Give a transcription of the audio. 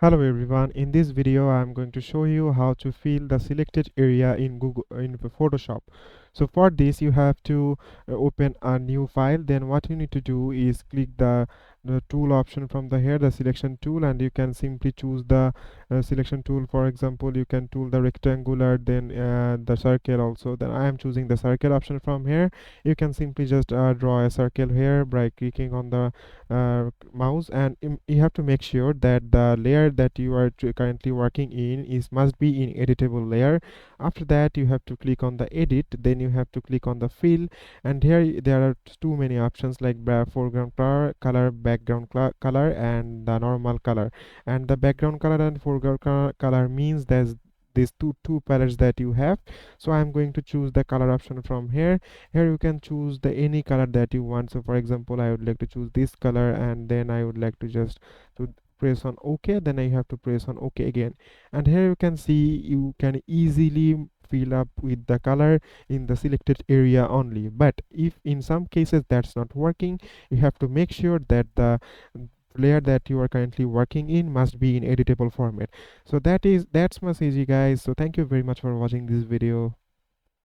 Hello everyone, in this video I am going to show you how to fill the selected area in Photoshop. So for this you have to open a new file. Then what you need to do is click the tool option from here, the selection tool, and you can simply choose the selection tool. For example, you can tool the rectangular, then the circle also. Then I am choosing the circle option from here. You can simply just draw a circle here by clicking on the mouse, and you have to make sure that the layer that you are currently working in is must be in editable layer. After that you have to click on the edit, then you have to click on the fill, and here there are too many options like foreground color, background color, and the normal color. And the background color and foreground color means there's these two palettes that you have. So I'm going to choose the color option from here. Here you can choose the any color that you want. So for example, I would like to choose this color, and then I would like to just to press on OK. Then I have to press on OK again, and here you can see you can easily fill up with the color in the selected area only. But if in some cases that's not working, you have to make sure that the layer that you are currently working in must be in editable format. So that's much easy, guys. So thank you very much for watching this video.